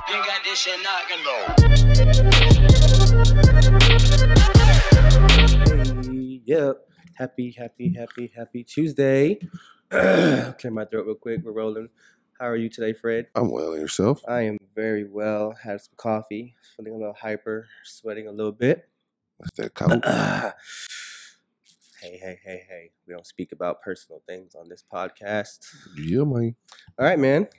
You got this shit knocking though. Hey, yep. Happy Tuesday. Clear my throat real quick. We're rolling. How are you today, Fred? I'm well, and yourself? I am very well. Had some coffee. Feeling a little hyper. Sweating a little bit. What's that called? Hey. We don't speak about personal things on this podcast. Yeah, man. All right, man.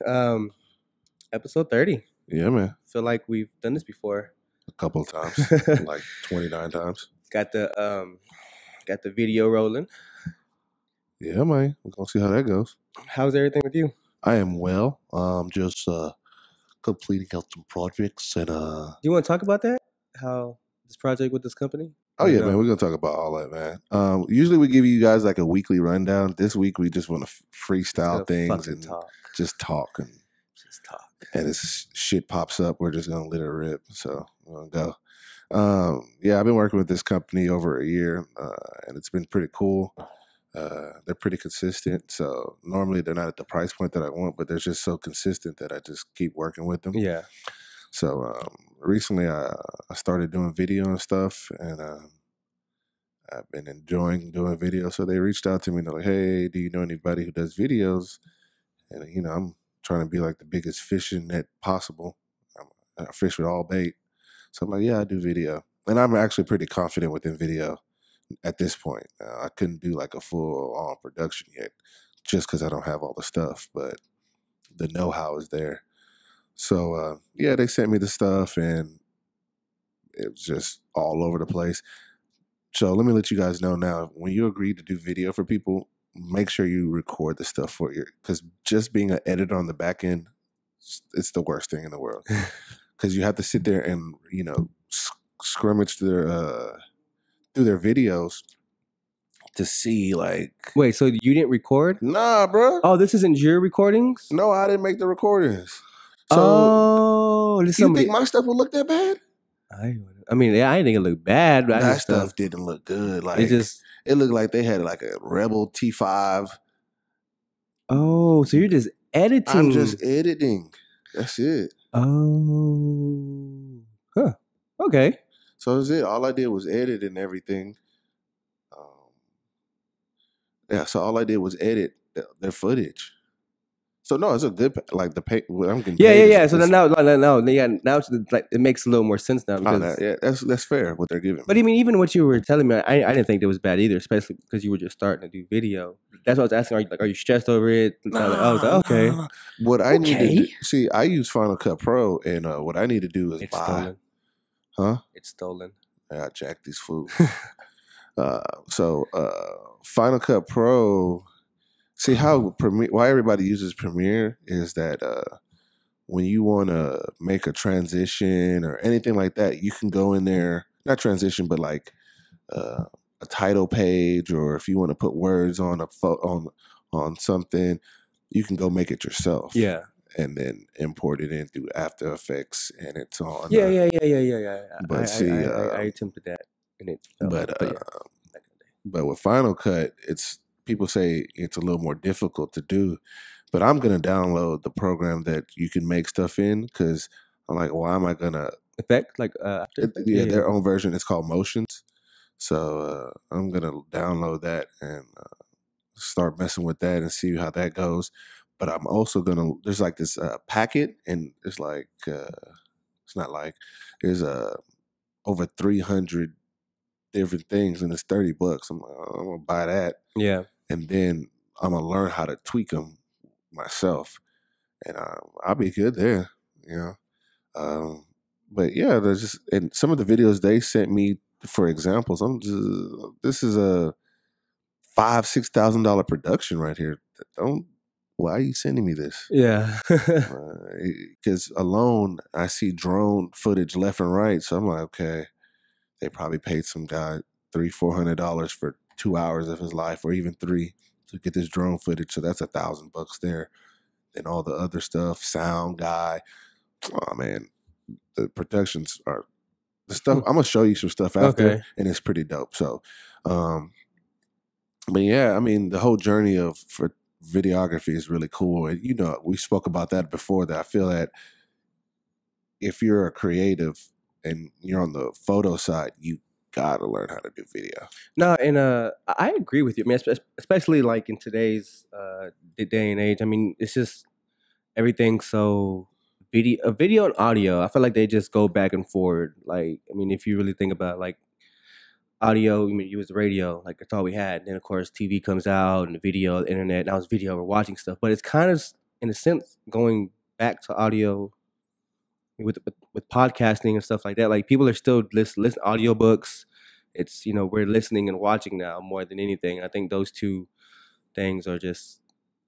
Episode 30. Yeah, man. Feel like we've done this before. A couple of times, like 29 times. Got the video rolling. Yeah, man. We're gonna see how that goes. How's everything with you? I am well. Just completing out some projects and Do you want to talk about that? How this project with this company? Oh yeah, man. We're gonna talk about all that, man. Usually we give you guys like a weekly rundown. This week we just want to freestyle things and just talk and just talk. And this shit pops up, we're just gonna let it rip. So we're gonna go. Yeah, I've been working with this company over a year, and it's been pretty cool. They're pretty consistent. So normally they're not at the price point that I want, but they're just so consistent that I just keep working with them. Yeah. So recently I started doing video and stuff, and I've been enjoying doing video. So they reached out to me and they're like, "Hey, do you know anybody who does videos?" And I'm trying to be like the biggest fishing net possible. I fish with all bait. So I'm like, yeah, I do video. And I'm actually pretty confident within video at this point. I couldn't do like a full-on production yet just because I don't have all the stuff, but the know-how is there. So, yeah, they sent me the stuff and it was just all over the place. So let me let you guys know now, when you agree to do video for people, make sure you record the stuff for you, because just being an editor on the back end, it's the worst thing in the world. Because you have to sit there and scrummage through their videos to see like. Wait, so you didn't record? Nah, bro. Oh, this isn't your recordings? No, I didn't make the recordings. So this you think my stuff would look that bad? I mean, yeah, I didn't think it looked bad. But that stuff didn't look good. Like it looked like they had like a Rebel T5. Oh, so you're just editing? I'm just editing. That's it. Oh, huh. Okay. So that's it. All I did was edit and everything. Yeah. So all I did was edit their footage. So no, it's a good like the pay. What I'm getting. Yeah. So now it's like it makes a little more sense now. Because, yeah, that's fair what they're giving. But I mean, even what you were telling me, I didn't think it was bad either, especially because you were just starting to do video. That's what I was asking. Are you stressed over it? I was like, okay. What I need to do, see, I use Final Cut Pro, and what I need to do is buy. Stolen. Huh? It's stolen. Yeah, I jacked these fools. So Final Cut Pro. See how why everybody uses Premiere is that when you want to make a transition or anything like that, you can go in there, not transition, but like a title page, or if you want to put words on on something, you can go make it yourself. Yeah. And then import it in through After Effects, and it's on. Yeah. But I attempted that, and it. But with Final Cut, people say it's a little more difficult to do, but I'm going to download the program that you can make stuff in, because I'm like, why am I going to... Effect? Like After Effects? Yeah, their own version. It's called Motions. So I'm going to download that and start messing with that and see how that goes. But I'm also going to... There's like this packet, and it's like... it's not like... There's over 300 different things, and it's $30. I'm going to buy that. Yeah. And then I'm going to learn how to tweak them myself. And I'll be good there, But yeah, there's just, and some of the videos they sent me for examples, this is a $5,000-$6,000 production right here. Why are you sending me this? Yeah. Because alone, I see drone footage left and right. So I'm like, okay, they probably paid some guy $300-$400 for 2 hours of his life, or even 3, to get this drone footage. So that's $1,000 there. Then all the other stuff, sound guy. Oh man, the productions are the stuff. I'm gonna show you some stuff after, and it's pretty dope. So, but yeah, I mean, the whole journey for videography is really cool. And we spoke about that before. That I feel that if you're a creative and you're on the photo side, you gotta learn how to do video. No, and I agree with you. I mean, especially like in today's day and age. I mean, it's just everything's so video and audio. I feel like they just go back and forward. Like, I mean, if you really think about like audio, I mean, you was the radio, like that's all we had. Then of course TV comes out and the video, the internet. Now it's video. We're watching stuff, but it's kind of in a sense going back to audio with podcasting and stuff like that. Like people are still listen audiobooks. It's we're listening and watching now more than anything. I think those two things are just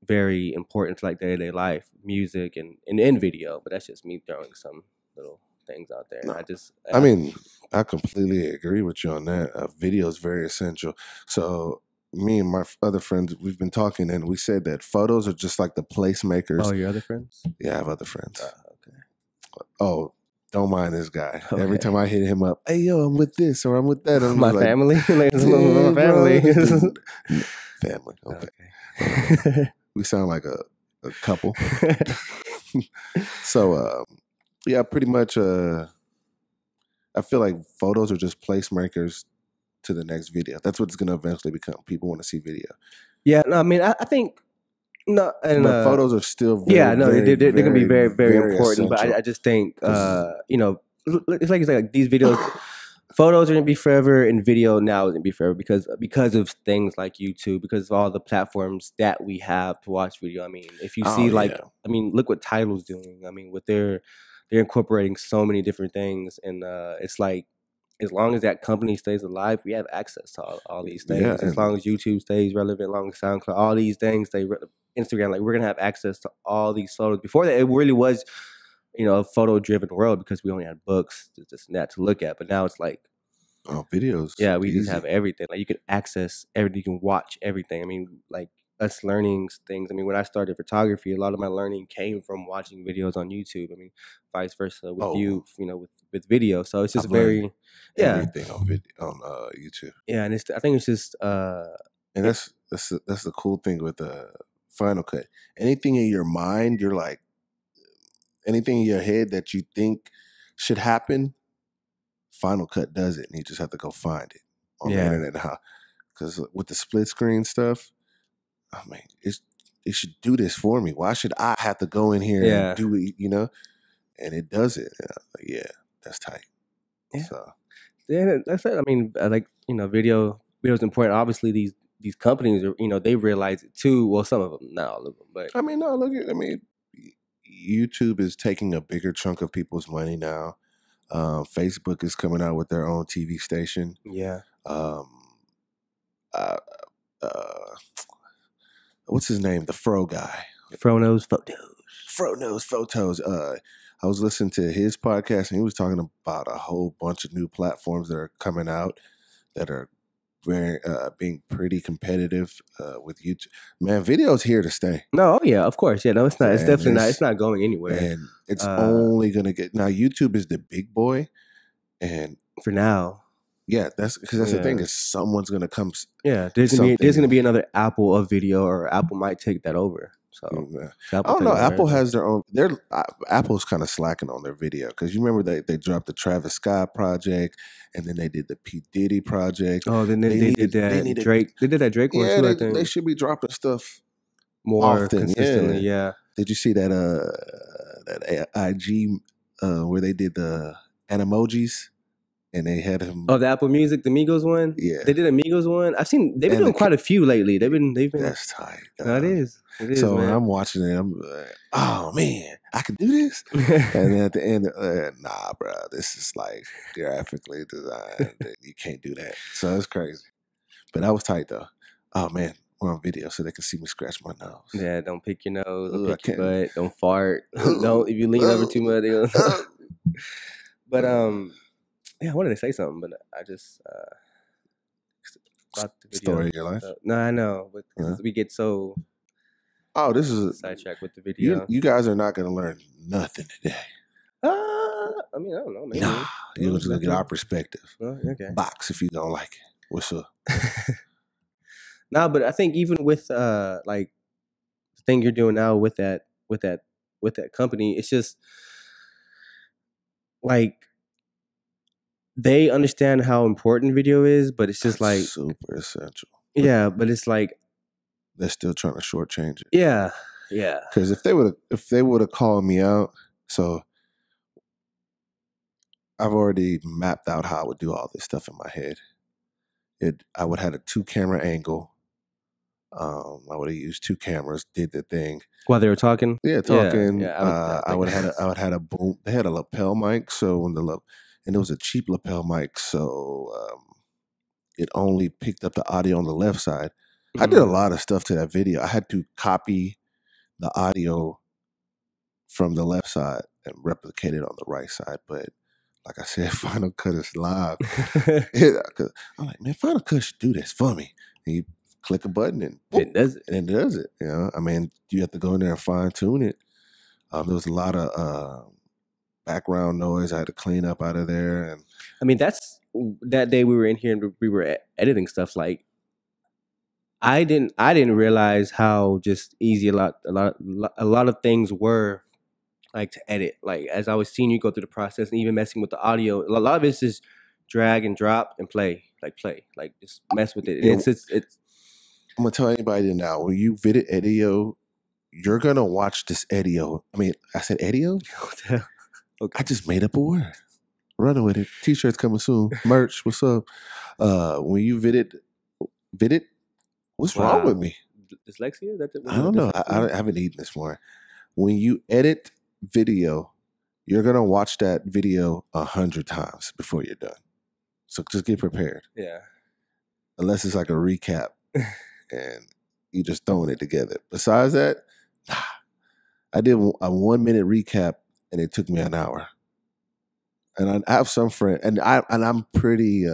very important to like day-to-day life, music and video. But that's just me throwing some little things out there. No. I mean, I completely agree with you on that. Video is very essential. So me and my other friends, we've been talking, and we said that photos are just like the placemakers. Oh, your other friends? Yeah, I have other friends. Okay. Oh, don't mind this guy. Okay. Every time I hit him up, hey, yo, I'm with this or I'm with that. I'm my like, family? Like, my family. Family. Okay. Okay. We sound like a couple. So, yeah, pretty much, I feel like photos are just placemakers to the next video. That's what it's going to eventually become. People want to see video. Yeah, no, I mean, I think no, and but photos are still very, yeah, no, they're going to be very, very important. essential. But I just think, it's like these videos, photos are going to be forever, and video now is going to be forever because of things like YouTube, because of all the platforms that we have to watch video. I mean, if you see I mean, look what Tidal's doing. I mean, they're incorporating so many different things, and it's like, as long as that company stays alive, we have access to all these things. Yeah, as long as YouTube stays relevant, as long as SoundCloud, all these things, Instagram, like we're gonna have access to all these photos. Before that, it really was, a photo-driven world because we only had books, this and that to look at. But now it's like, videos. Yeah, we just have everything. Like you can access everything, you can watch everything. I mean, like us learning things. I mean, when I started photography, a lot of my learning came from watching videos on YouTube. I mean, vice versa with you, with video. So it's just everything on video on YouTube. Yeah, and I think it's just and that's the cool thing with Final Cut. Anything in your mind, you're like, anything in your head that you think should happen, Final Cut does it, and you just have to go find it on the internet. Because with the split screen stuff, I mean, it should do this for me. Why should I have to go in here and do it? And it does it. Yeah, that's tight. Yeah. So yeah, that's it. I mean, video is important. Obviously, these companies are, they realize it too. Well, some of them, not all of them, but I mean, YouTube is taking a bigger chunk of people's money now. Facebook is coming out with their own TV station. Yeah. What's his name? The Fro guy. Fro Knows Photos. Fro Knows Photos. I was listening to his podcast, and he was talking about a whole bunch of new platforms that are coming out that are very being pretty competitive with YouTube. Man, video's here to stay. No, oh yeah, of course. Yeah, no, it's not. It's definitely not. It's not going anywhere. And it's only gonna get now. YouTube is the big boy, and for now, yeah, that's because the thing is someone's gonna come. Yeah, there's gonna be another Apple of video, or Apple might take that over. So I don't know. Apple has their own. Apple's kind of slacking on their video because you remember they dropped the Travis Scott project, and then they did the P Diddy project. Oh, then they did that Drake. They did that Drake one too. I think they should be dropping stuff more often, consistently. Yeah. Did you see that IG where they did the animojis? And they had him. Oh, the Apple Music, the Migos one. Yeah, they did a Migos one. They've been doing quite a few lately. They've been. That's tight. No, it is. So man. When I'm watching it, I'm like, oh man, I can do this. And then at the end, nah, bro, this is like graphically designed. You can't do that. So it's crazy. But that was tight though. Oh man, we're on video, so they can see me scratch my nose. Yeah, don't pick your nose. Don't pick your butt. Don't fart. Don't if you lean over too much. But yeah, I wanted to say something, but I just about the video. Story of your life? No, I know, but we get so this is sidetracked with the video. You guys are not going to learn nothing today. I mean, I don't know. Maybe. Nah, you're just going to get our perspective. Okay. Box if you don't like it. What's up? No, but I think even with like the thing you're doing now with that company, it's just like they understand how important video is, but it's just That's like super essential. yeah, but it's like They're still trying to shortchange it. yeah. Because if they would have called me out, so I've already mapped out how I would do all this stuff in my head. I would have had a 2-camera angle. I would have used 2 cameras, did the thing. While they were talking, Yeah, talking. Yeah, I would have had a boom. They had a lapel mic, so when and it was a cheap lapel mic, so it only picked up the audio on the left side. I did a lot of stuff to that video. I had to copy the audio from the left side and replicate it on the right side, but like I said, Final Cut is live. I'm like, man, Final Cut should do this for me. And you click a button and boop, it does it. And it does it. You know, I mean, you have to go in there and fine tune it. There was a lot of background noise I had to clean up out of there. And I mean, that's that day we were in here and we were editing stuff. Like, I didn't realize how just easy a lot of things were, like, to edit. Like, as I was seeing you go through the process and even messing with the audio, a lot of it's just drag and drop and play, like just mess with it. Yeah. It's I'm gonna tell anybody now, when you vid Edio, you're gonna watch this Edio. I mean, I said Edio? okay. I just made up a word. Running with it. T-shirts coming soon. Merch, what's up? When you vid it, what's wrong with me? Dyslexia? I don't know. I haven't eaten this morning. When you edit video, you're gonna watch that video 100 times before you're done. So just get prepared. Yeah. Unless it's like a recap and you just throwing it together. Besides that, nah. I did a 1 minute recap and it took me an hour. And I have some friend, and I'm pretty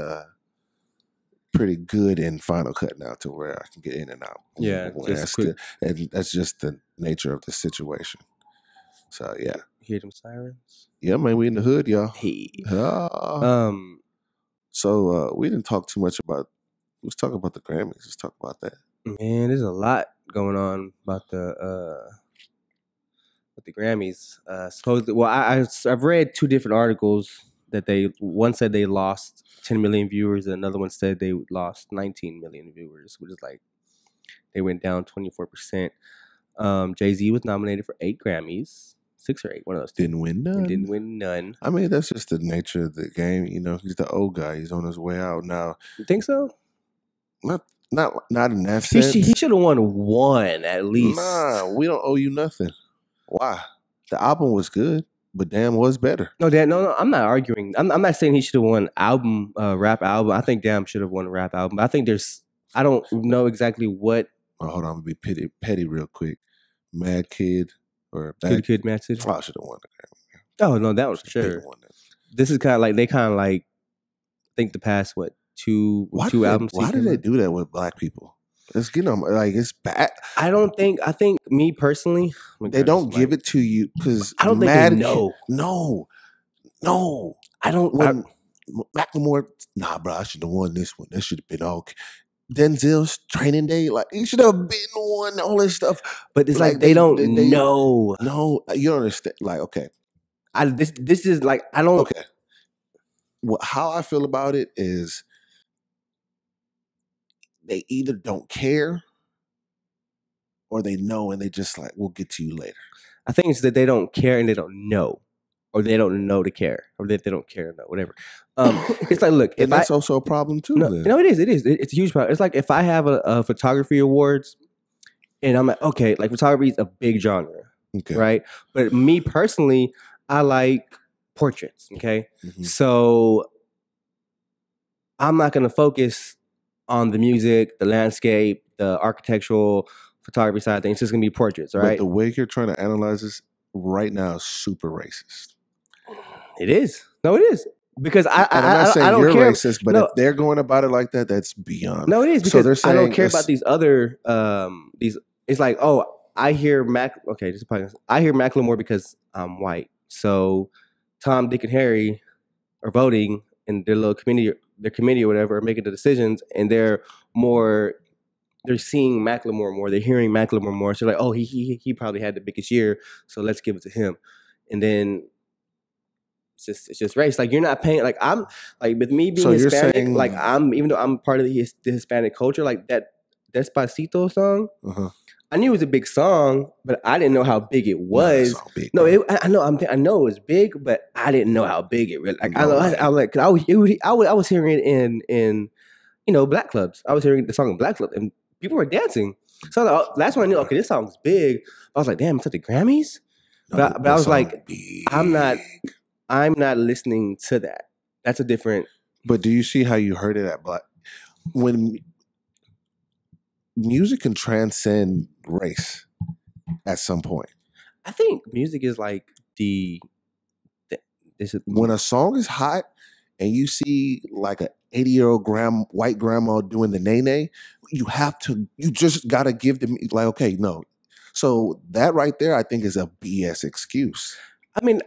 good in Final Cut now, to where I can get in and out. Yeah, and that's just the nature of the situation. So yeah, hear them sirens. Yeah, man, we in the hood, y'all. Hey. So we didn't talk too much about. Let's talk about the Grammys. Let's talk about that. Man, there's a lot going on about the Grammys. Supposedly, well, I've read 2 different articles that one said they lost 10 million viewers, and another one said they lost 19 million viewers, which is like they went down 24%. Jay-Z was nominated for 8 Grammys, 6 or 8, one of those. Didn't win none. I mean, that's just the nature of the game. You know, he's the old guy. He's on his way out now. You think so? Not in that sense. He should have won 1 at least. Nah, we don't owe you nothing. Why? The album was good, but Damn was better. No, I'm not arguing. I'm not saying he should have won album, rap album. I think Damn should have won a rap album. But I think I don't know exactly what. Oh, hold on, I'm gonna be petty real quick. Mad Kid or Kid, Mad City. I should have won the Grammy. Oh no, that was for sure. This is kind of like I think the past 2 albums. Why did they do that with black people? It's it's bad. I think me personally, they don't give it to you because I don't think they know. No. I don't. Macklemore, nah, bro. I should have won this one. That should have been all. Denzel's Training Day, like he should have been one. All this stuff, but it's like they don't know. No, you don't understand. Like, okay, this is like I don't. Okay, how I feel about it is they either don't care or they know and they just like, we'll get to you later. I think it's that they don't care and they don't know, or they don't know to care, or that they don't care, no, whatever. It's like, look, if that's also a problem too. No, it is. It's a huge problem. It's like if I have a photography awards, and I'm like, okay, like photography is a big genre, okay, right? But me personally, I like portraits. Okay, so I'm not going to focus on the music, the landscape, the architectural photography side of things. It's just going to be portraits, right? But the way you're trying to analyze this right now is super racist. It is. No, it is. Because I'm not saying don't you're care. racist, but if they're going about it like that, that's beyond. No, it is. Because so they're saying I don't care about these other these. It's like, oh, I hear I hear Macklemore because I'm white. So Tom, Dick, and Harry are voting in their little committee or whatever, are making the decisions, and they're seeing Macklemore more, they're hearing Macklemore more. So like, oh, he probably had the biggest year, so let's give it to him. And then it's just race. Like you're not paying. Like I'm like with me being So you're Hispanic. saying- Like I'm even though I'm part of the Hispanic culture. Like that Despacito song. Uh-huh. I knew it was a big song, but I didn't know how big it Nah, that was. song big, No, bro. I know. I know it was big, but I didn't know how big it really. Like No, I was like, 'cause I was hearing it in black clubs. I was hearing the song in black clubs, and people were dancing. So that's when I knew. Okay, this song's big. I was like, damn, it's at the Grammys. No, But that I was song like, big. I'm not listening to that. That's a different. But do you see how you heard it at Black? When music can transcend race at some point. I think music is like this is When a song is hot and you see like a 80-year-old white grandma doing the nay, you just got to give them like, okay, no. So that right there, I think is a BS excuse. I mean,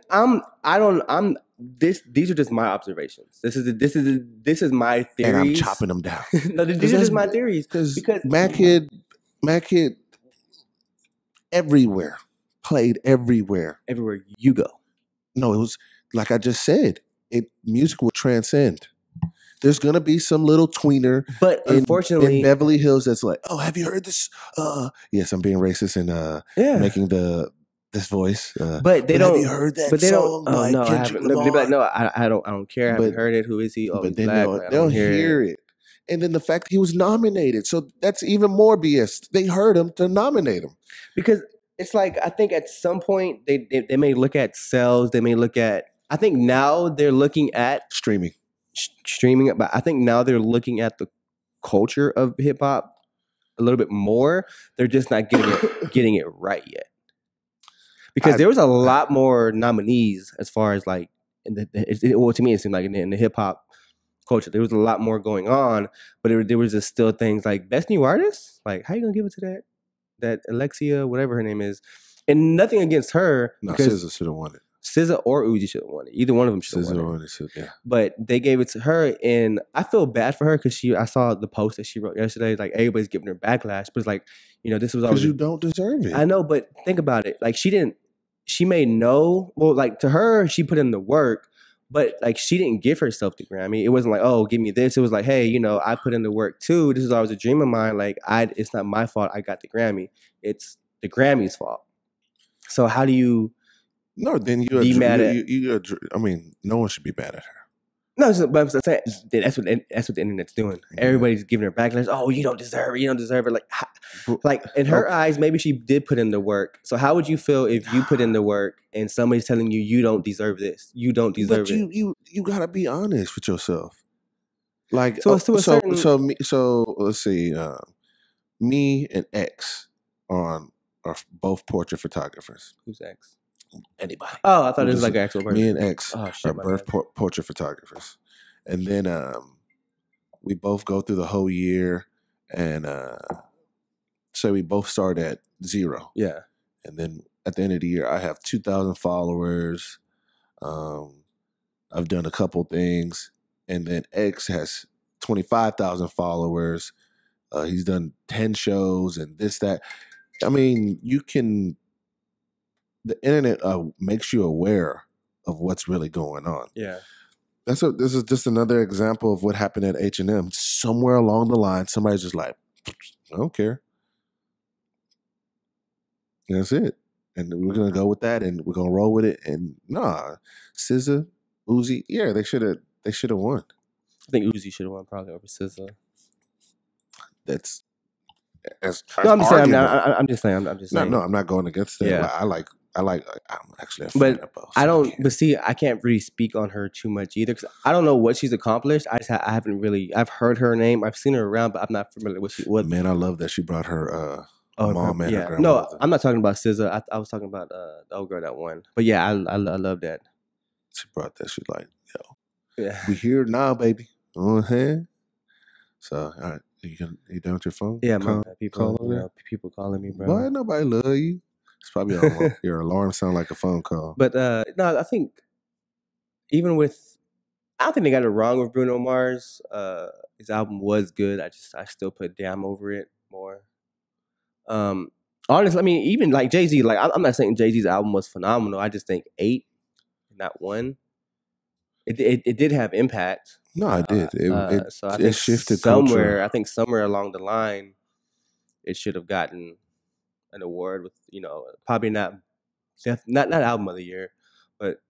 these are just my observations. This is my theories. And I'm chopping them down. No, these are just my theories. Because Because Mac Kid everywhere, played everywhere. everywhere you go. No, it was like I just said, music will transcend. There's gonna be some little tweener, But unfortunately, in Beverly Hills that's like, oh, have you heard this? Yes, I'm being racist and making this voice. but they don't. Have you heard that But they song? don't. Oh no, I Kendrick haven't. No, they'd be like, Lamar? no, I don't care. I haven't heard it. Who is he? Oh, But he's then black. they'll, I they'll don't hear it. And then the fact that he was nominated. So that's even more BS. They heard him to nominate him. Because it's like I think at some point they may look at sales. They may look at. I think now they're looking at Streaming. streaming, but I think now they're looking at the culture of hip hop a little bit more. They're just not getting it right yet. Because there was a lot more nominees as far as like well, to me it seemed like in the hip hop culture there was a lot more going on, but there was just still things like best new artist. Like how you gonna give it to that Alexia, whatever her name is, and nothing against her. No, because SZA should have won it. SZA or Uzi should have won it. Either one of them should have won it. Yeah. But they gave it to her, and I feel bad for her because I saw the post that she wrote yesterday. Like everybody's giving her backlash, but it's like, this was always Because you don't deserve it. I know, but think about it. Like she made like to her, she put in the work, but like she didn't give herself the Grammy. It wasn't like, oh, give me this. It was like, hey, I put in the work too. This is always a dream of mine. Like it's not my fault I got the Grammy. It's the Grammy's fault. So how do you? No, then be mad at. I mean, no one should be mad at her. No, but I'm saying that's what the internet's doing. Yeah. Everybody's giving her backlash. Oh, you don't deserve it. You don't deserve it. Like in her eyes, maybe she did put in the work. So how would you feel if you put in the work and somebody's telling you don't deserve this? You don't deserve it. You gotta be honest with yourself. Like so let's see. Me and X are both portrait photographers. Who's X? Anybody. Oh, I thought it was like an actual person. Me and X Oh, shit, are both portrait photographers. And then we both go through the whole year and so we both start at 0. Yeah. And then at the end of the year I have 2,000 followers. I've done a couple things. And then X has 25,000 followers. He's done 10 shows and this, that. I mean, the internet makes you aware of what's really going on. Yeah. This is just another example of what happened at H&M. Somewhere along the line, somebody's just like, I don't care. And that's it. And we're gonna go with that, and we're gonna roll with it. And SZA, Uzi, yeah, they should have won. I think Uzi should have won probably over SZA. That's no, I'm just saying. I'm just saying. I'm just saying. No, I'm not going against that. Yeah. I'm actually a fan of both. I don't. But see, I can't really speak on her too much either because I don't know what she's accomplished. I haven't really. I've heard her name. I've seen her around, but I'm not familiar with what. Man, I love that she brought her mom and her grandmother. No, I'm not talking about SZA. I was talking about the old girl that won. But yeah, I love that. She brought that. She's like, yeah, we here now, baby. So, all right, you done with your phone? Yeah, people calling me, bro. Why nobody love you? It's probably your alarm sound like a phone call. But no, I think even with, I don't think they got it wrong with Bruno Mars. His album was good. I still put Damn over it more. Honestly, I mean, even like Jay-Z, like I'm not saying Jay-Z's album was phenomenal. I just think 8, not 1. it did have impact. No, it did. So I It think shifted somewhere, culture. somewhere along the line, it should have gotten an award with probably not album of the year, but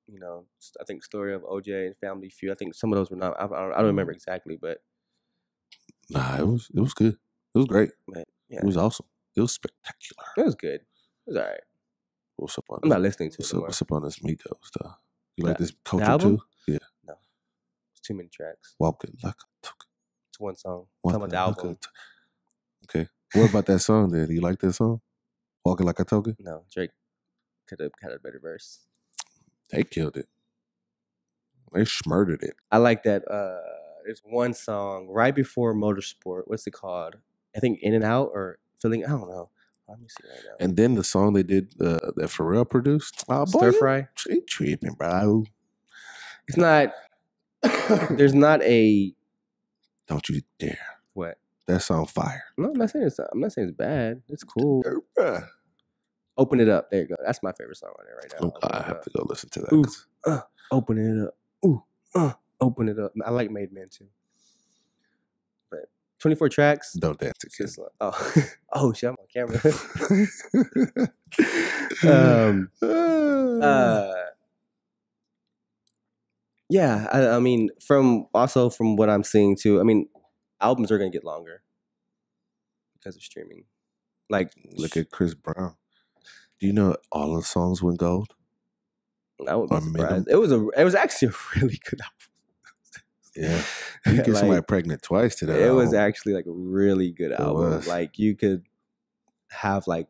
I think Story of OJ and Family Feud. I think some of those were not. I don't remember exactly, but Nah, it was good. It was great. yeah, It was awesome. It was spectacular. it was good. It was all right. What's up on I'm this? not listening to it What's no up? more. What's up on this Migos though? You like this The culture album? too? Yeah. No, it's too many tracks. Walking like a It's one song. I'm talking about the album. Okay. What about that song then? Do you like that song? Walking like a token? No, Drake could have had a better verse. They killed it. They smurdered it. I like that. There's one song right before Motorsport. What's it called? I think In and Out or Feeling. I don't know. Let me see right now. And then the song they did that Pharrell produced. Oh, boy, Stir Fry. You tripping, bro. It's not. There's not a. Don't you dare. What? That song fire. No, I'm not saying it's bad. It's cool. Open It Up. There you go. That's my favorite song on there right now. I have to go listen to that. Ooh, open it up. Ooh, open it up. I like Made Man too. But 24 tracks. Don't dance again. Oh shit! I'm on camera. Yeah, I mean, from what I'm seeing too. I mean, albums are gonna get longer because of streaming. Like, look at Chris Brown. Do you know all the songs went gold? I would be surprised. It was actually a really good album. Yeah, you get somebody pregnant twice to that. It was actually like a really good album. Like you could have like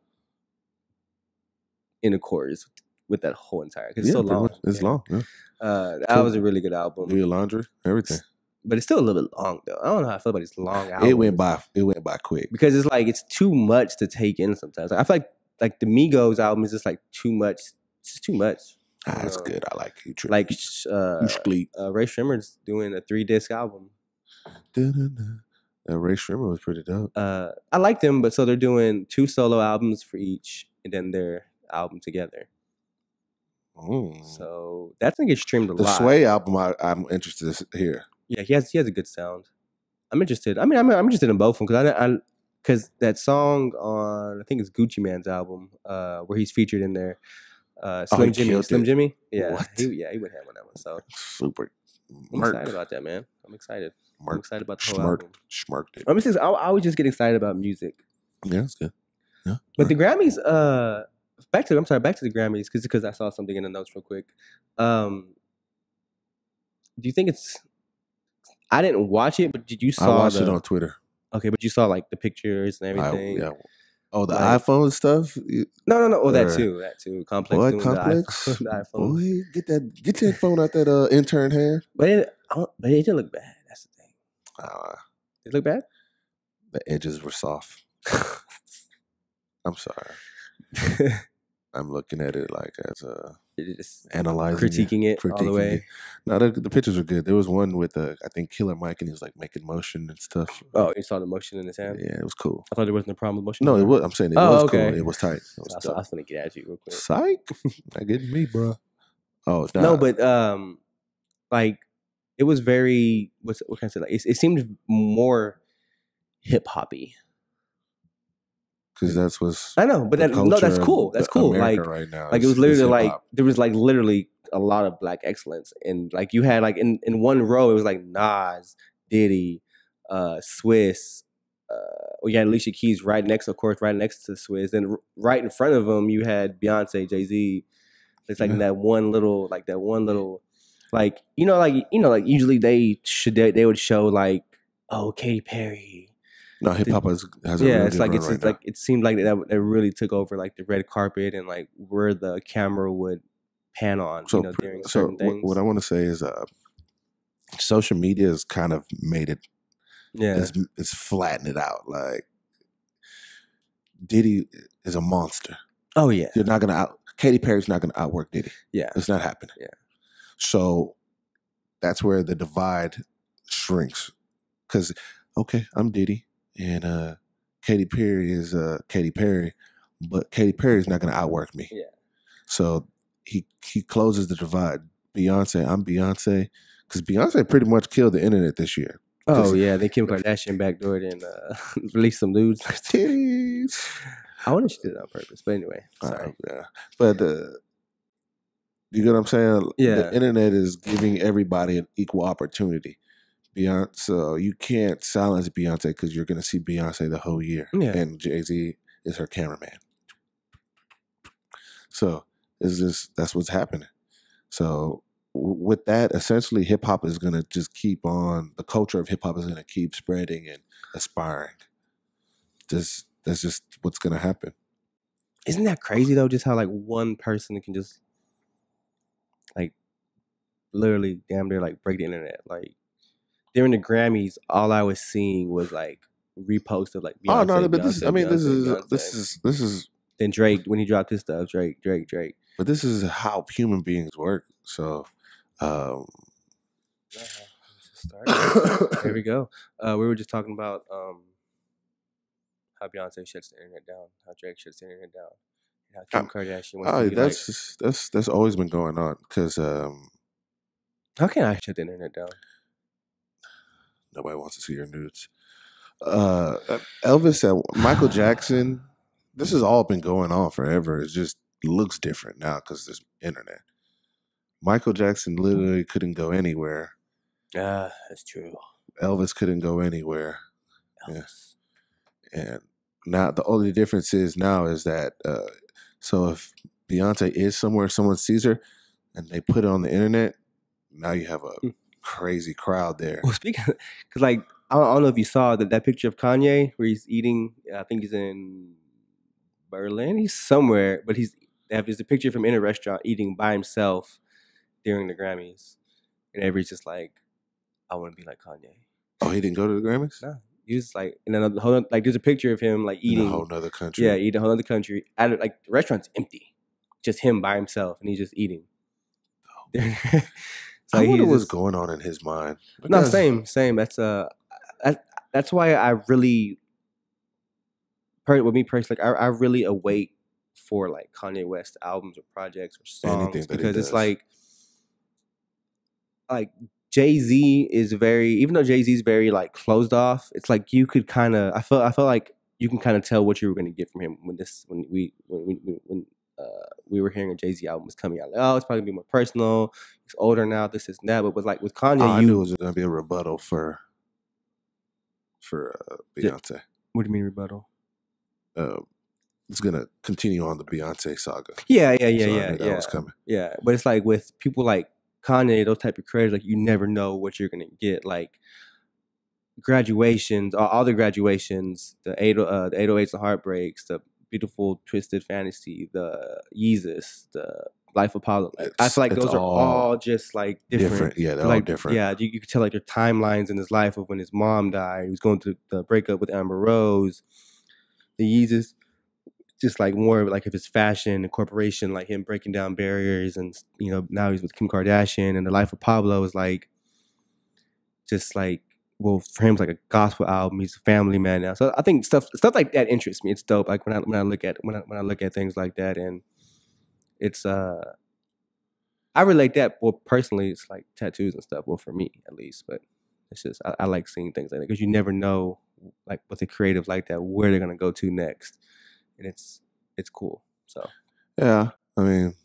intercourse with that whole entire. Cause it's so long. It's long. Yeah. That was a really good album. Do your laundry, everything. But it's still a little bit long though. I don't know how I feel about these long albums. It went by quick because it's like it's too much to take in sometimes. I feel like the Migos album is just like too much. It's just too much. That's good. I like you. Like Ray Shrimmer's doing a 3-disc album. Ray Shrimmer was pretty dope. I like them, but so they're doing 2 solo albums for each, and then their album together. So that thing gets streamed a lot. The Sway album, I'm interested to hear. Yeah, he has a good sound. I'm interested. I mean, I'm interested in both of them because that song on I think it's Gucci Mane's album, where he's featured in there. Slim Jimmy. Yeah. He went ham on that one. So super. I'm excited about that, man. I'm excited. I'm excited about the whole album. Schmirked it. I was just getting excited about music. Yeah, that's good. Yeah. But the Grammys, back to the Grammys because I saw something in the notes real quick. Do you think it's? I didn't watch it, but did you saw? I watched it on Twitter. Okay, but you saw like the pictures and everything. Yeah. Oh, the iPhone stuff? No. Oh, that too. Complex. Boy, Complex. The iPhone. Boy, get that phone out that intern hand. But it didn't look bad. That's the thing. Did it look bad? The edges were soft. I'm sorry. I'm looking at it like as analyzing critiquing it all the way. No, the pictures were good. There was one with I think Killer Mike, and he was like making motion and stuff. Oh, you saw the motion in his hand? Yeah, it was cool. I thought there wasn't a problem with motion. No, it was. I'm saying it was cool. It was tight. I was gonna get at you real quick. Psych, not getting me, bro. Oh, it's not. No, but like it was very what can I say? Like it seemed more hip hoppy. Because that's what's I know, but that's cool. That's cool. America like right now, like it was literally like there was like literally a lot of black excellence, and like you had like in one row it was like Nas, Diddy, Swiss. You had Alicia Keys right next to Swiss, and right in front of them you had Beyonce, Jay-Z. It's like that one little like usually they would show like Katy Perry. No, hip hop has a it's like it seemed like that really took over like the red carpet and like where the camera would pan on during certain things. What I want to say is social media has kind of made it it's flattened it out. Like Diddy is a monster. Oh yeah. Katy Perry's not gonna outwork Diddy. Yeah. It's not happening. Yeah. So that's where the divide shrinks. Because okay, I'm Diddy. And Katy Perry is Katy Perry, but Katy Perry is not going to outwork me. Yeah. So he closes the divide Beyonce, I'm Beyonce, because Beyonce pretty much killed the internet this year. Oh yeah, then Kim Kardashian backdoored and released some nudes. Titties. I wonder if she did it on purpose, but anyway, sorry. Yeah, but you get what I'm saying? Yeah. The internet is giving everybody an equal opportunity. Beyonce, so you can't silence Beyonce because you're going to see Beyonce the whole year, and Jay-Z is her cameraman. So that's what's happening. So with that, essentially, hip hop is going to just keep on. The culture of hip hop is going to keep spreading and aspiring. That's just what's going to happen. Isn't that crazy though? Just how like one person can just like literally damn near like break the internet. Like during the Grammys, all I was seeing was like reposts of like Beyonce. Oh no, but Beyonce, this is. Then Drake, when he dropped his stuff, Drake. But this is how human beings work. So, there we go. We were just talking about how Beyonce shuts the internet down, how Drake shuts the internet down, and how Kim Kardashian wants to be that's always been going on. Because how can I shut the internet down? Nobody wants to see your nudes. Elvis, Michael Jackson. This has all been going on forever. It just looks different now because there's internet. Michael Jackson literally couldn't go anywhere. That's true. Elvis couldn't go anywhere. Yes. Yeah. And now the only difference is that so if Beyonce is somewhere, someone sees her, and they put it on the internet, now you have a crazy crowd there. Well, speaking, because like I don't know if you saw that picture of Kanye where he's eating. I think he's in Berlin. He's somewhere, but there's a picture of him in a restaurant eating by himself during the Grammys, and everybody's just like, "I want to be like Kanye." Oh, he didn't go to the Grammys? No, he was like in another whole like. There's a picture of him like eating in a whole other country. Yeah, eating a whole other country. Like the restaurant's empty, just him by himself, and he's just eating. So I wonder what's going on in his mind. No, same. That's why I really, with me personally, I really await for like Kanye West albums or projects or songs because it's like Jay-Z is even though Jay-Z is very like closed off, it's like you could kind of I felt like you can kind of tell what you were going to get from him when we were hearing a Jay-Z album was coming out. Like, oh, it's probably gonna be more personal. He's older now. This is that. But with Kanye, I knew it was gonna be a rebuttal for Beyonce. What do you mean rebuttal? It's gonna continue on the Beyonce saga. Yeah. That was coming. Yeah, but it's like with people like Kanye, those type of creators, like you never know what you're gonna get. Like graduations, all the graduations, the 808s and Heartbreaks, the Beautiful Twisted Fantasy, the Yeezus, the Life of Pablo. Like, I feel like those are all just like different. Yeah, they're like, all different. Yeah, you could tell like their timelines in his life of when his mom died. He was going through the breakup with Amber Rose. The Yeezus, just like more like of his fashion and corporation, like him breaking down barriers, and now he's with Kim Kardashian. And the Life of Pablo is like just like. Well, for him, it's like a gospel album. He's a family man now, so I think stuff like that interests me. It's dope. Like when I look at things like that, and it's I relate that. Well, personally, it's like tattoos and stuff. Well, for me at least, but it's just I like seeing things like that because you never know, like with a creative like that, where they're gonna go to next, and it's cool. So yeah, I mean,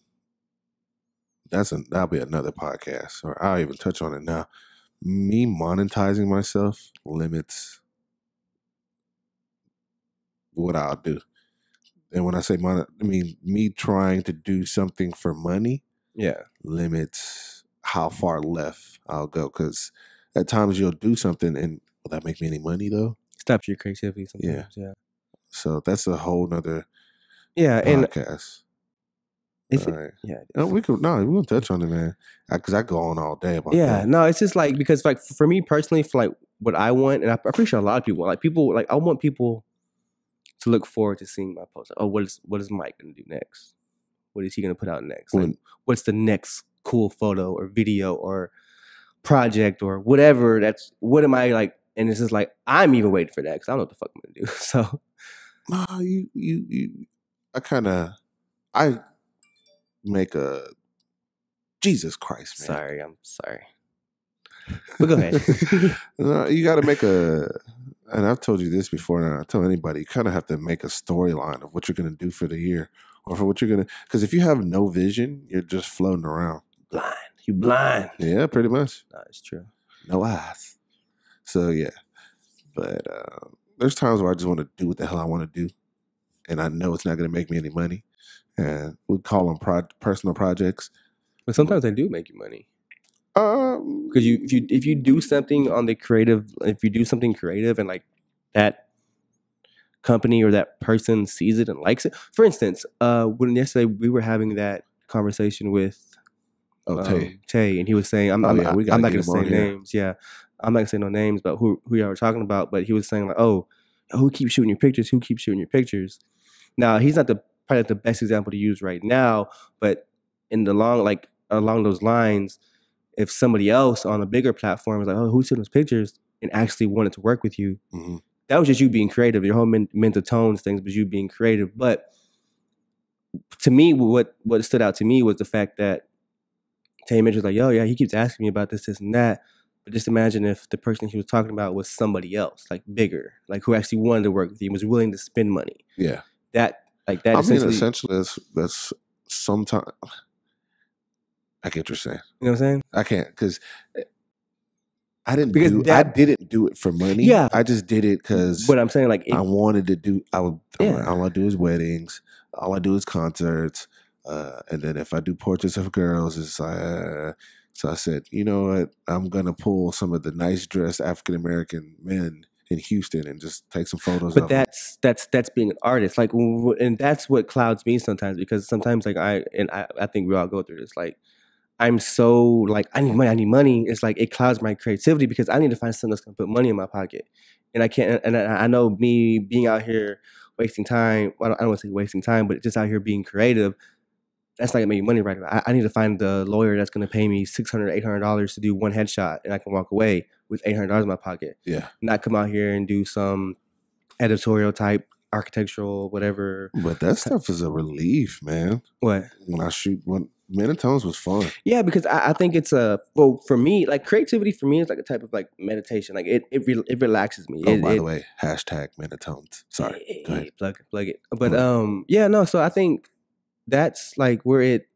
that'll be another podcast, or I'll even touch on it now. Me monetizing myself limits what I'll do. And when I say I mean me trying to do something for money limits how far left I'll go. Because at times you'll do something and will that make me any money though? Stops your creativity sometimes. Yeah. So that's a whole nother podcast. All right. Yeah, we're gonna touch on it, man. Because I go on all day about that. Yeah, no, it's just like because like for me personally, for like what I want, and I'm pretty sure a lot of people I want people to look forward to seeing my post. Oh, what is Mike gonna do next? What is he gonna put out next? Like, what's the next cool photo or video or project or whatever? What am I like? And it's just like I'm even waiting for that because I don't know what the fuck I'm gonna do. So, I make a Jesus Christ, man. Sorry, I'm sorry. But go ahead. No, you got to make and I've told you this before, and I tell anybody, you kind of have to make a storyline of what you're going to do for the year, or for what you're going to, because if you have no vision, you're just floating around. Blind. You blind. Yeah, pretty much. No, it's true. No eyes. So, yeah. But there's times where I just want to do what the hell I want to do, and I know it's not going to make me any money. And we call them personal projects. But sometimes they do make you money. Because if you do something on the creative, if you do something creative and like that company or that person sees it and likes it. For instance, when yesterday we were having that conversation with Tay, and he was saying, I'm not going to say names. Yeah, I'm not going to say no names, but who y'all were talking about. But he was saying like, oh, who keeps shooting your pictures? Who keeps shooting your pictures? Now he's not probably the best example to use right now, but in the along those lines, if somebody else on a bigger platform was like, oh, who's shooting those pictures, and actually wanted to work with you, that was just you being creative. Your whole mental tones things was you being creative. But to me, what stood out to me was the fact that Tay mentioned like, yo, yeah, he keeps asking me about this and that. But just imagine if the person he was talking about was somebody else, like bigger, like who actually wanted to work with you, was willing to spend money. Yeah. That I mean, essentially, that's sometimes. I get what you're saying. You know what I'm saying? I can't because I didn't do it for money. Yeah, I just did it because. But I'm saying like I wanted to do. All I do is weddings. All I do is concerts. And then if I do portraits of girls, it's like. So I said, you know what? I'm gonna pull some of the nice dressed African American men in Houston and just take some photos. But that's being an artist, like, and that's what clouds me sometimes, because sometimes like I think we all go through this. Like, I'm so like I need money. It's like it clouds my creativity because I need to find something that's gonna put money in my pocket, and I can't. And I know me being out here wasting time. Well, I don't want to say wasting time, but just out here being creative. That's not gonna make me money right now. I need to find the lawyer that's gonna pay me $600, $800 to do one headshot, and I can walk away with $800 in my pocket. Yeah, not come out here and do some editorial type, architectural, whatever. But that stuff is a relief, man. What? When Men and Tones was fun. Yeah, because I think it's for me, like creativity for me is like a type of like meditation. Like it relaxes me. Oh, by the way, hashtag Men and Tones. Sorry. Go ahead. Plug it. But yeah, no. So I think that's like where it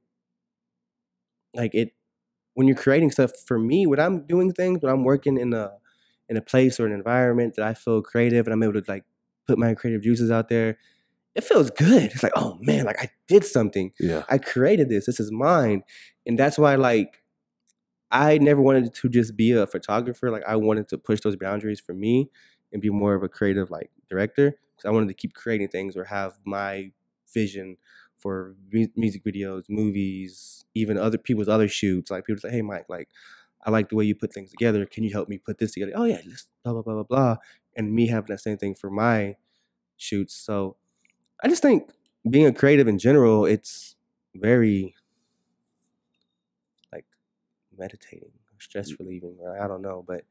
when you're creating stuff. For me, when I'm doing things, when I'm working in a place or an environment that I feel creative and I'm able to like put my creative juices out there, it feels good. It's like, oh man, like I did something. Yeah. I created this. This is mine. And that's why like I never wanted to just be a photographer. Like I wanted to push those boundaries for me and be more of a creative like director, because I wanted to keep creating things or have my vision for music videos, movies, even other people's other shoots. Like people say, hey Mike, like I like the way you put things together. Can you help me put this together? Oh yeah, let's blah blah blah blah blah. And me having that same thing for my shoots. So I just think being a creative in general, it's very like meditating, stress relieving, or I don't know, but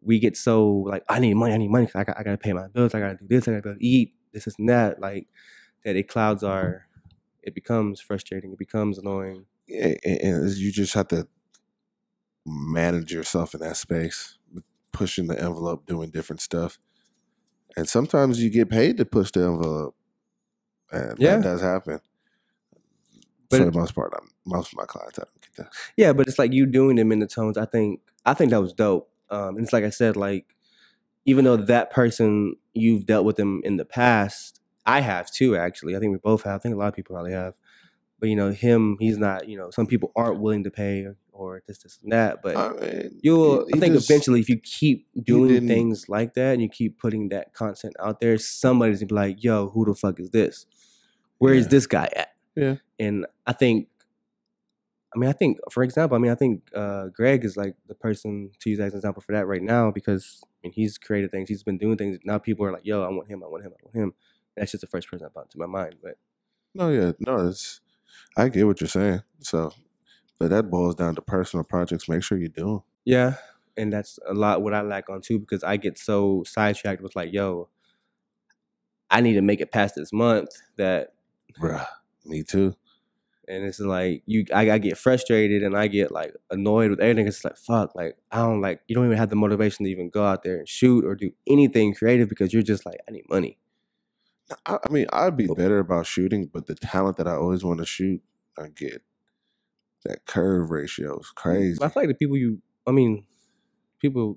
we get so like I need money. I gotta pay my bills. I gotta do this. I gotta be able to eat this and that. Like that, it clouds our. It becomes frustrating. It becomes annoying. Yeah, and you just have to manage yourself in that space, pushing the envelope, doing different stuff, and sometimes you get paid to push the envelope, and that does happen. But for the most part, most of my clients, I don't get that. Yeah, but it's like you doing them in the tones. I think that was dope. And it's like I said, like even though that person you've dealt with them in the past. I have too, actually. I think we both have. I think a lot of people probably have. But, he's not, some people aren't willing to pay or this and that. But I think eventually if you keep doing things like that and you keep putting that content out there, somebody's going to be like, yo, who the fuck is this? Where is this guy at? Yeah. And I think, for example, Greg is like the person to use as an example for that right now, because he's created things. He's been doing things. Now people are like, yo, I want him. That's just the first person that popped to my mind. But I get what you're saying. So, but that boils down to personal projects. Make sure you do them. Yeah, and that's a lot what I lack on too, because I get so sidetracked with like, yo, I need to make it past this month. That, bruh, me too. And it's like I get frustrated and I get like annoyed with everything. It's like fuck, like I don't like you don't even have the motivation to even go out there and shoot or do anything creative because you're just like I need money. I mean, I'd be better about shooting, but the talent that I always want to shoot, I get that curve ratio is crazy. I feel like people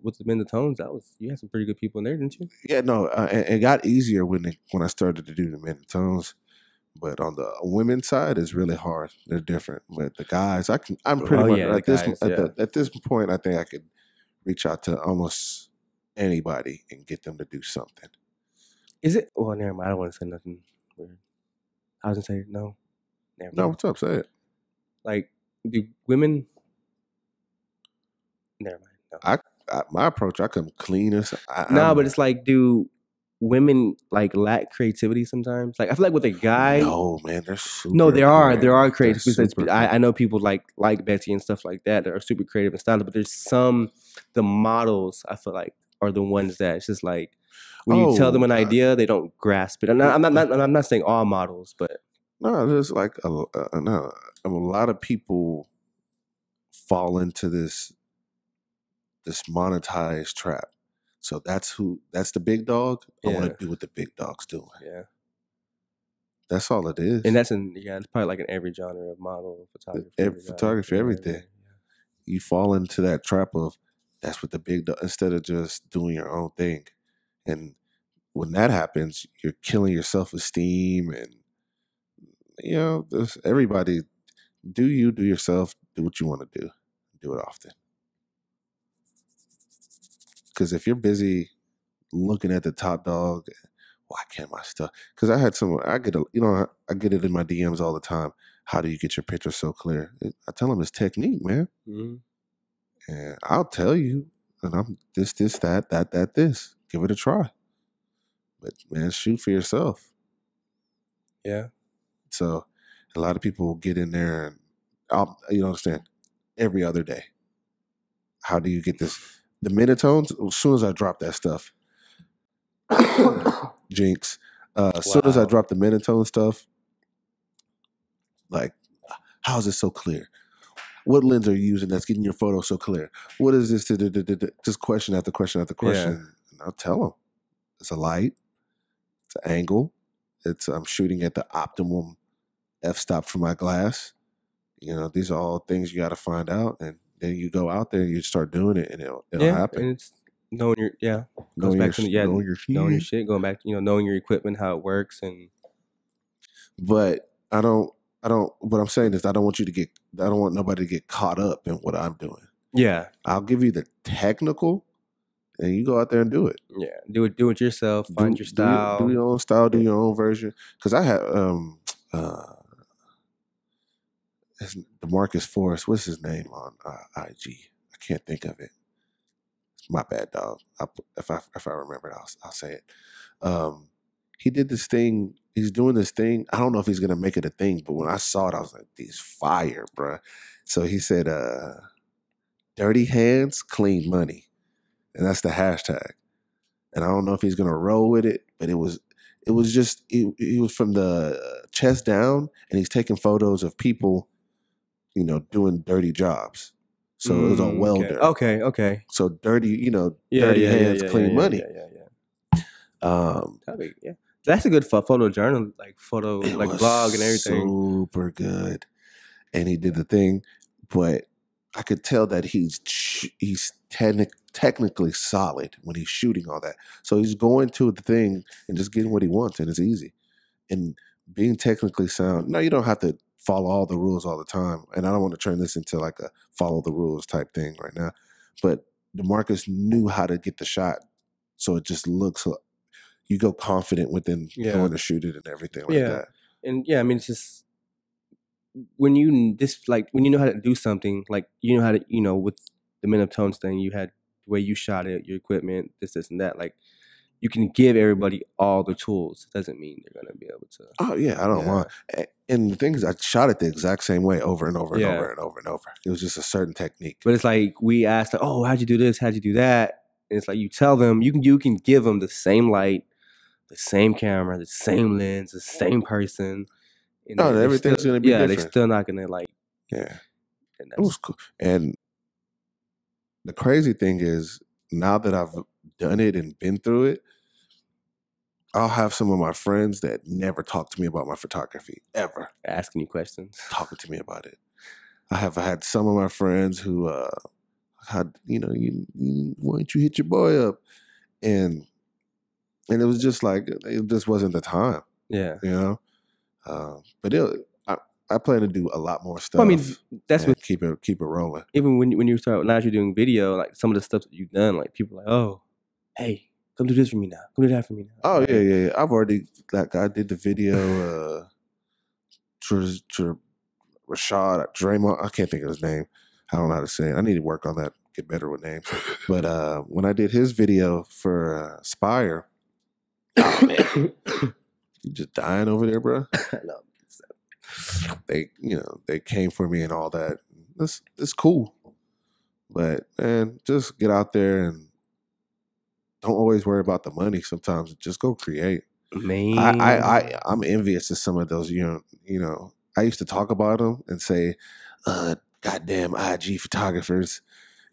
with the men of tones, you had some pretty good people in there, didn't you? Yeah, no, it got easier when I started to do the men of tones. But on the women's side, it's really hard. They're different. But the guys, I'm pretty much at this point. I think I could reach out to almost anybody and get them to do something. Is it? Well, never mind. I don't want to say nothing weird. I was gonna say no. Never mind. No, what's up? Say it. Like, do women? Never mind. No. My approach, I come clean as. But it's like, do women like lack creativity sometimes? Like I feel like with a guy, no man, they're super. No, there are creative. I know people like Betsy and stuff like that are super creative and stylish, but there's the models I feel like are the ones that it's just like when you tell them an idea, they don't grasp it. And I'm not saying all models, but no, there's like a lot of people fall into this monetized trap. So that's the big dog. I want to do what the big dog's doing. Yeah. That's all it is. And it's probably like in every genre of model, photography. Everything. You fall into that trap of that's what the big dog, instead of just doing your own thing. And when that happens, you're killing your self-esteem and everybody do yourself, do what you want to do it often. Because if you're busy looking at the top dog, why can't my stuff? Because I get it in my DMs all the time. How do you get your picture so clear? I tell them it's technique, man. Mm-hmm. And I'll tell you, and I'm this, that, this. Give it a try. But man, shoot for yourself. Yeah. So a lot of people will get in there and understand every other day. How do you get this? The Minitones, as soon as I drop that stuff, jinx. As soon as I drop the Minitone stuff, like, how is it so clear? What lens are you using that's getting your photo so clear? What is this? Just question after question after question. Yeah. And I'll tell them. It's a light. It's an angle. I'm shooting at the optimum f-stop for my glass. These are all things you got to find out. And then you go out there and you start doing it and it'll happen. And it's knowing knowing your shit, going back, knowing your equipment, how it works. But I don't, what I'm saying is I don't want nobody to get caught up in what I'm doing. Yeah. I'll give you the technical and you go out there and do it. Yeah. Do it yourself. Find your style. Do your own style, do your own version. Because I had, DeMarcus Forrest, what's his name on IG? I can't think of it. It's my bad, dog. If I remember it, I'll say it. He did this thing. He's doing this thing. I don't know if he's gonna make it a thing, but when I saw it, I was like, "These fire, bro." So he said, "Dirty hands, clean money," and that's the hashtag. And I don't know if he's gonna roll with it, but it was just he was from the chest down, and he's taking photos of people, doing dirty jobs. So it was all welder. Okay. So dirty, dirty hands, clean money. Yeah. That's a good photo journal, like blog and everything. Super good. And he did the thing, but I could tell that he's technically solid when he's shooting all that. So he's going to the thing and just getting what he wants, and it's easy. And being technically sound, no, you don't have to follow all the rules all the time. And I don't want to turn this into like a follow the rules type thing right now. But DeMarcus knew how to get the shot. So it just looks, you go confident within going to shoot it and everything like that. And I mean, it's just, when you know how to do something, like, how to, with the Men of Tones thing, you had the way you shot it, your equipment, this and that, like, you can give everybody all the tools. It doesn't mean they're going to be able to. Oh, yeah, I don't want. And the thing is, I shot it the exact same way over and over and over and over and over. It was just a certain technique. But it's like, we asked, like, oh, how'd you do this? How'd you do that? And it's like, you tell them, you can give them the same light, the same camera, the same lens, the same person, And No, they're everything's still, gonna be they're different. still not gonna like. Yeah, And it was cool. And the crazy thing is, now that I've done it and been through it, I'll have some of my friends that never talk to me about my photography ever asking you questions. talking to me about it. I have had some of my friends who had, why don't you hit your boy up? And it was just like, it just wasn't the time, Yeah. you know? But I plan to do a lot more stuff. Well, I mean, that's and what keep it rolling. even when you start now that you're doing video, like some of the stuff that you've done, like people are like, oh, hey, come do this for me now. Come do that for me now. Oh like, yeah. I've already I did the video to Rashad Draymond. I can't think of his name. I don't know how to say it. I need to work on that, get better with names. But when I did his video for Spire, oh man, you just dying over there, bro. I know. They came for me and all that. It's cool, but man, just get out there and don't always worry about the money. Sometimes just go create. Man, I'm envious of some of those. I used to talk about them and say, "Goddamn IG photographers."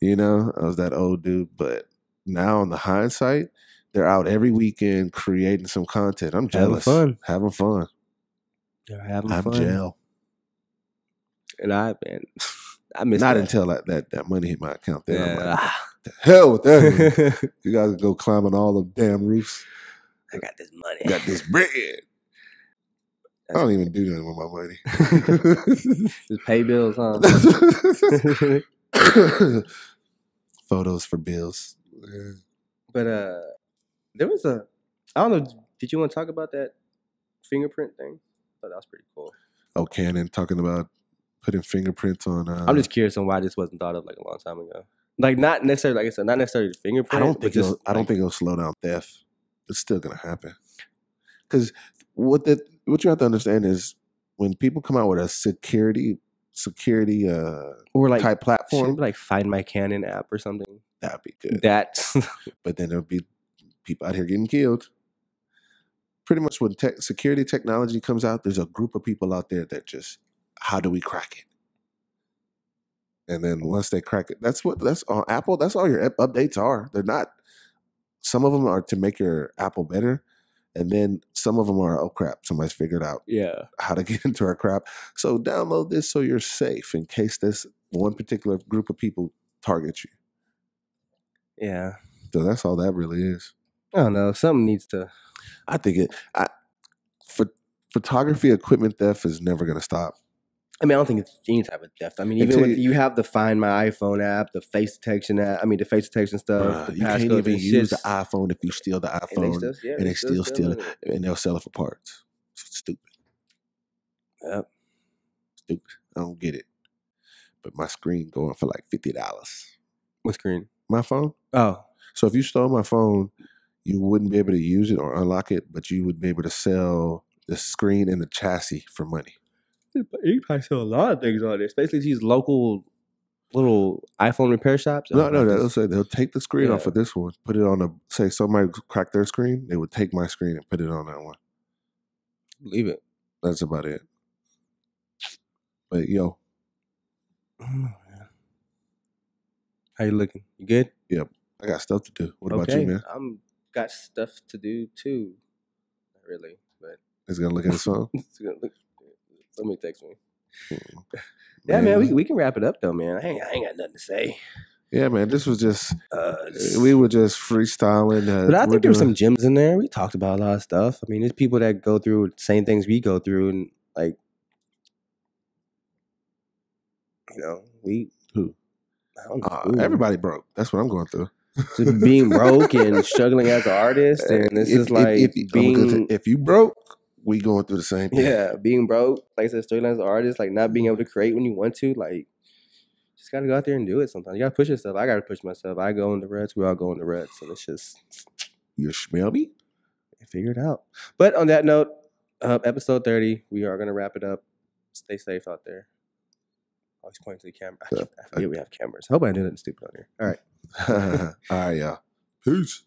I was that old dude. But now, in the hindsight, they're out every weekend creating some content. I'm jealous. Having fun. They're having I'm fun. jail. And I miss Not that. until that money hit my account. Then I'm Yeah. like, the hell with that. You guys go climbing all the damn roofs. I got this money. Got this bread. I don't even do nothing with my money. Just pay bills, huh? Photos for bills. Yeah. But there was I don't know, did you want to talk about that fingerprint thing? I thought that was pretty cool. Oh, Canon talking about putting fingerprints on. I'm just curious on why this wasn't thought of like a long time ago. Like not necessarily, like I said, not necessarily the fingerprint. I don't think it'll slow down theft. It's still gonna happen. Because what you have to understand is when people come out with a security or like type platform, like Find My Canon app or something. That'd be good. But then there'll be people out here getting killed. Pretty much when security technology comes out, there's a group of people out there that just, how do we crack it? And then once they crack it, that's on Apple. That's all your updates are. They're not. Some of them are to make your Apple better. And then some of them are, oh crap, somebody's figured out how to get into our crap. So download this so you're safe in case this one particular group of people target you. Yeah. So that's all that really is. I don't know. Something needs to. I think photography equipment theft is never going to stop. I mean, I don't think it's any type of theft. I mean, even when you have the Find My iPhone app, the face detection app, the face detection stuff. You can't even use the iPhone if you steal the iPhone, and they still steal it, and they'll sell it for parts. It's stupid. Yep. Stupid. I don't get it. But my screen going for like $50. What screen? My phone. Oh. So if you stole my phone, you wouldn't be able to use it or unlock it, but you would be able to sell the screen and the chassis for money. You can probably sell a lot of things on this. Basically, these local little iPhone repair shops. No, they'll take the screen off of this one, put it on say somebody cracked their screen, they would take my screen and put it on that one. Leave it. That's about it. But yo. How you looking? You good? Yep. I got stuff to do. What about you, man? I'm got stuff to do too. Not really, but it's gonna look at his phone. Somebody text me. Yeah, man, we can wrap it up though, man. I ain't got nothing to say. Yeah, man, this was just we were just freestyling. But I think there were some gems in there. We talked about a lot of stuff. I mean, there's people that go through the same things we go through, and like, who? I don't know. Everybody broke. That's what I'm going through. Just being broke and struggling as an artist, and this is like if you broke, we going through the same thing. Yeah, being broke, like I said, struggling as an artist, like not being able to create when you want to, like just gotta go out there and do it sometimes. You gotta push yourself. I gotta push myself. I go in the ruts, we all go in the ruts. So let's just you smell me? Figure it out. But on that note, episode 30, we are gonna wrap it up. Stay safe out there. Always pointing to the camera. I forget we have cameras. I hope I didn't stupid on here. All right. All right, y'all. Peace.